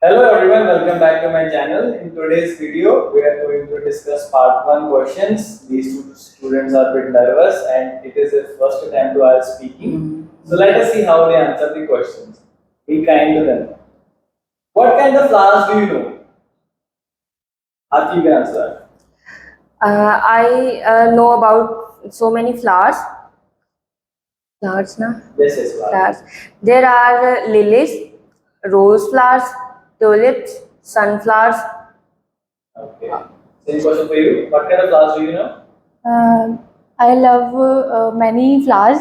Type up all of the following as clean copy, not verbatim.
Hello everyone, welcome back to my channel. In today's video, we are going to discuss part 1 questions. These two students are a bit nervous and it is their first time to us speaking. So let us see how they answer the questions. Be kind to them. What kind of flowers do you know? Aarti, you can answer that. I know about so many flowers. Flowers, na? Yes, flowers. Flowers. There are lilies, rose flowers, tulips, sunflowers. Okay. Same question for you. What kind of flowers do you know? I love many flowers,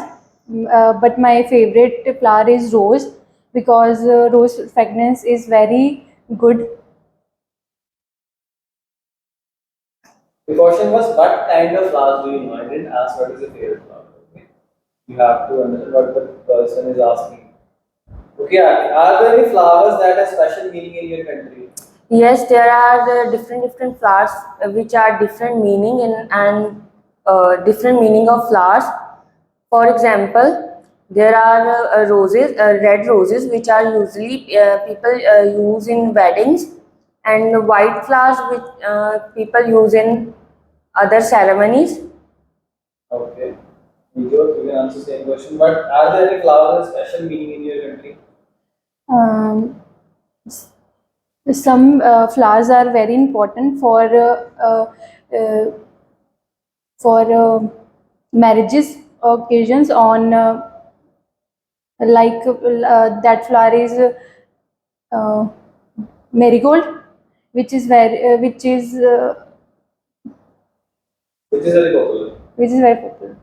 but my favorite flower is rose because rose fragrance is very good. The question was what kind of flowers do you know? I didn't ask what is your favorite flower. Okay. You have to understand what the person is asking. Okay, are there any flowers that have special meaning in your country? Yes, there are different flowers which are different meaning and different meaning of flowers. For example, there are roses, red roses, which are usually people use in weddings, and white flowers which people use in other ceremonies. Okay. Nijot, you can answer same question. But are there any flowers with special meaning in your country? Um, some flowers are very important uh, for marriages occasions on that flower is uh, marigold, which is very Which is very popular. which is very popular.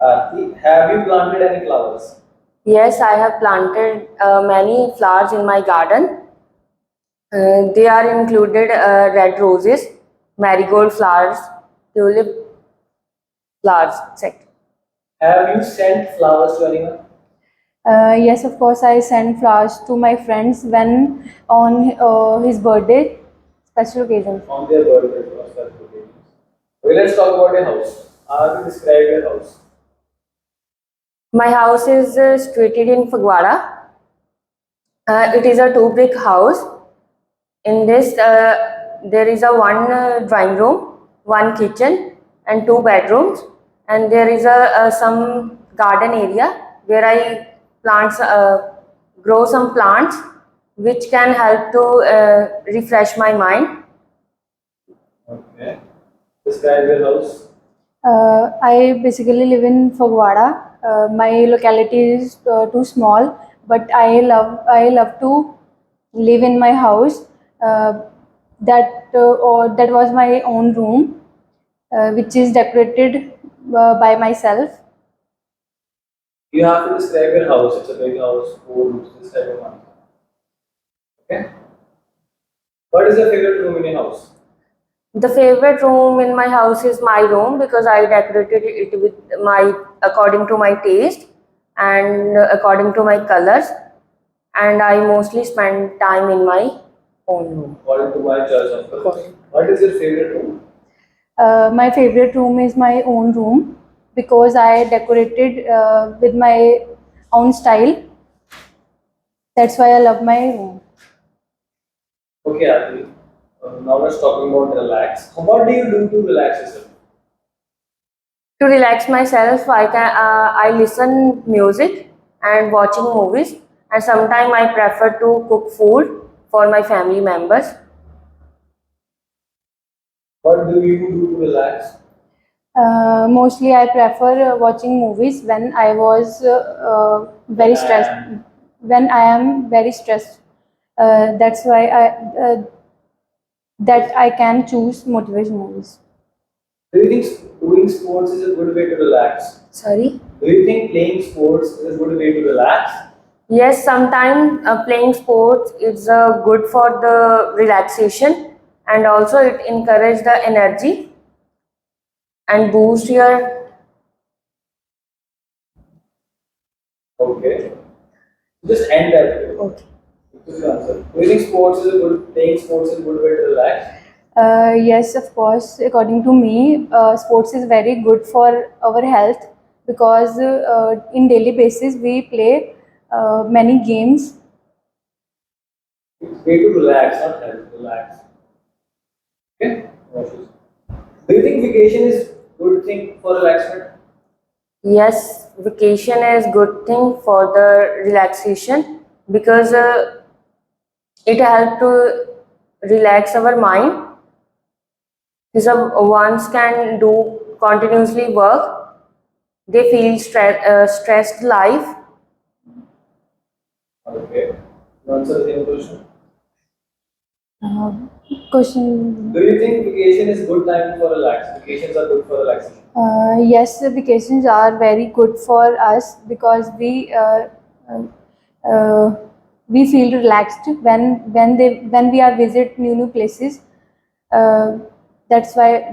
Have you planted any flowers? Yes, I have planted many flowers in my garden. They are included red roses, marigold flowers, tulip flowers, etc. Have you sent flowers to anyone? Yes, of course, I send flowers to my friends when on his birthday, special occasions. On their birthday or special occasions. Okay, let's talk about your house. How do you describe your house? My house is situated in Fagwara. It is a two-brick house. In this, there is a one drawing room, one kitchen, and two bedrooms. And there is a some garden area where I plants grow some plants, which can help to refresh my mind. Okay. Describe your house. I basically live in Fagwara. My locality is too small, but I love to live in my house. Uh, that was my own room, which is decorated by myself. You have to describe your house. It's a big house, four rooms, this type of one. Okay. What is your favorite room in your house? The favorite room in my house is my room because I decorated it with my according to my taste and according to my colors, and I mostly spend time in my own room. According to my choice of colors. What is your favorite room? My favorite room is my own room because I decorated with my own style. That's why I love my room. Okay, Adi. Now let's talking about relax. What do you do to relax yourself? To relax myself, I listen music and watching movies, and sometimes I prefer to cook food for my family members. What do you do to relax? Mostly, I prefer watching movies when I was very stressed. When I am very stressed, that's why I can choose motivation movies. Do you think doing sports is a good way to relax? Sorry? Do you think playing sports is a good way to relax? Yes, sometimes playing sports is good for the relaxation, and also it encourages the energy and boost your. Okay. Just end that way. Okay. This is the answer. Do you think playing sports is a good way to relax? Yes, of course. According to me, sports is very good for our health because in daily basis we play many games Way to relax, not help. Relax. Okay. No issues. Do you think vacation is good thing for relaxation? Yes, vacation is good thing for the relaxation because it helps to relax our mind. So ones can do continuously work, they feel stressed life. Okay. Answer the same question. Uh, question. Do you think vacation is good time for relax? Vacations are good for relaxation. Yes, the vacations are very good for us because um, uh, we feel relaxed when we are visit new places. Uh, that's why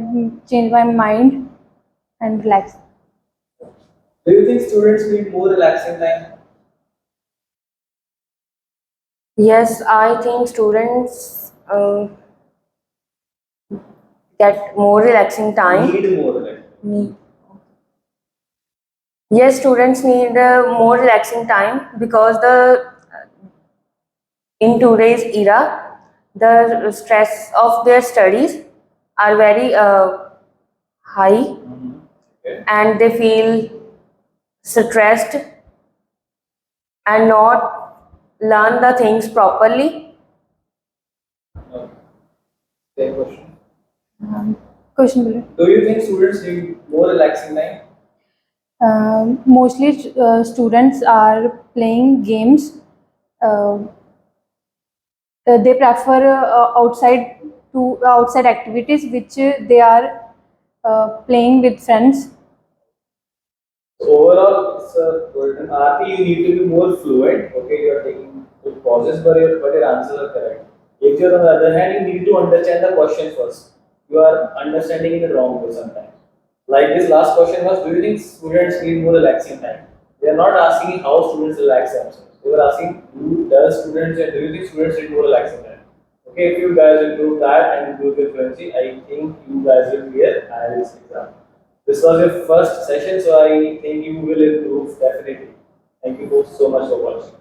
change my mind and relax. Do you think students need more relaxing time? Yes, I think students get more relaxing time. Need more relaxing. Me. Yes, students need more relaxing time because the in today's era, the stress of their studies are very high, Okay. and they feel stressed and not learn the things properly. Okay. Same question. Question below. Do you think students need more relaxing time? Mostly students are playing games. Uh, they prefer outside activities which they are playing with friends. So overall, it's a golden Aarti, you need to be more fluent. Okay, you are taking good pauses, but your answers are correct. If you're on the other hand, you need to understand the question first. You are understanding in the wrong way sometimes. Like this last question was, do you think students need more relaxing time? They are not asking how students relax themselves. They were asking, do you think students need more relaxing time? Okay, if you guys improve that and improve your fluency, I think you guys will clear IELTS exam. This was your first session, so I think you will improve definitely. Thank you so much for watching.